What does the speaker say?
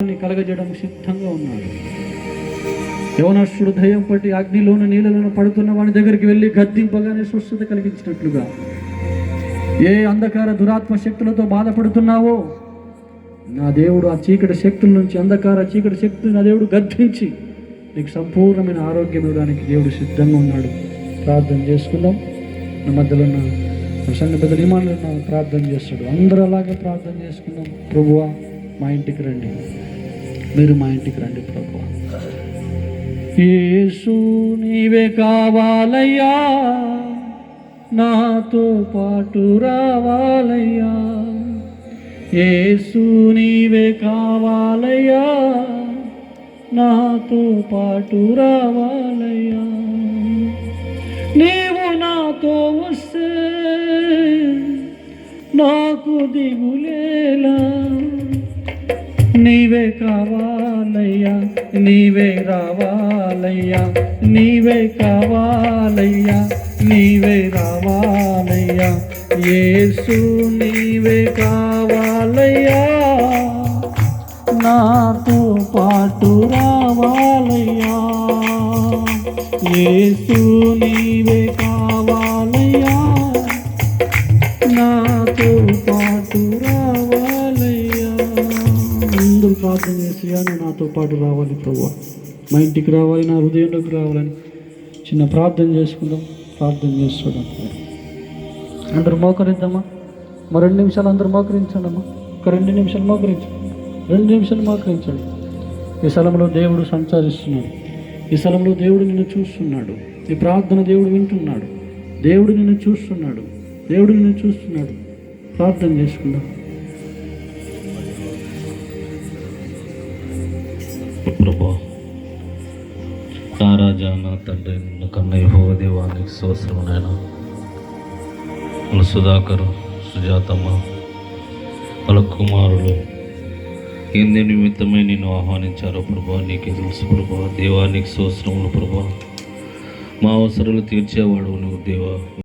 కలగజేయడం సిద్ధంగా ఉన్నాడు. యవనస్తుడు దయ్యం పట్టి అగ్నిలోను నీళ్ళలోను పడుతున్న వాడి దగ్గరికి వెళ్ళి గద్దింపగానే స్వస్థత కలిగించినట్లుగా ఏ అంధకార దురాత్మ శక్తులతో బాధపడుతున్నావో నా దేవుడు ఆ చీకటి శక్తుల నుంచి, అంధకార చీకటి శక్తులు నా దేవుడు గద్దించి నీకు సంపూర్ణమైన ఆరోగ్యం ఇవ్వడానికి దేవుడు సిద్ధంగా ఉన్నాడు. ప్రార్థన చేసుకుందాం. నా మధ్యలో ఉన్న సంఘ పెద్దలు ఇమానులు ప్రార్థన చేస్తాడు. అందరూ అలాగే ప్రార్థన చేసుకుందాం. ప్రభువా మా ఇంటికి రండి, మీరు మా ఇంటికి రండి ప్రభువా. యేసు నీవే కావాలయ్యా, నాతో పాటు రావాలయ్యా. యేసు నీవే కావాలయ్యా, నాతో పాటు రావాలయ్యా. నీవు నాతో వస్తే నాకు దిగులేలా. నీవే కావాలయ్యా, నీవే రావాలయ్యా. నీవే కావాలయ్యా, నీవే రావాలయ్యా. యేసు నీవే కావాలయ్యా, నాతో పాటు రావాలయ్యా. యేసు నీవే కావాలయ్యా, నాతో పాటు రావాలయ్యా. అందరూ ప్రార్థన చేసి నువ్వు నాతో పాటు రావాలి ప్రభువా, మా ఇంటికి రావాలి, నా హృదయంలోకి రావాలని చిన్న ప్రార్థన చేసుకుందాం. ప్రార్థన చేస్తున్నాం. అందరూ మోకరిద్దామా? 2 నిమిషాలు అందరూ మోకరించండి అమ్మా. 2 నిమిషాలు మోకరించండి. 2 నిమిషాలు మోకరించండి. ఈ స్థలంలో దేవుడు సంచరిస్తున్నాడు. ఈ స్థలంలో దేవుడు నిన్ను చూస్తున్నాడు. ఈ ప్రార్థన దేవుడు వింటున్నాడు. దేవుడు నిన్ను చూస్తున్నాడు. దేవుడు నిన్ను చూస్తున్నాడు. ప్రార్థన చేసుకుందాం. ప్రభా, నా రాజా, నా తండ్రి, నిన్న కన్న యెహోవా దేవానికి స్తోత్రము నాయన. వాళ్ళ సుధాకర్, సుజాతమ్మ, వాళ్ళ కుమారులు ఎందు నిమిత్తమై నిన్ను ఆహ్వానించారో ప్రభా నీకే తెలుసు ప్రభా. దేవానికి స్తోత్రములు ప్రభా. మా అవసరాలు తీర్చేవాడు నువ్వు దేవా.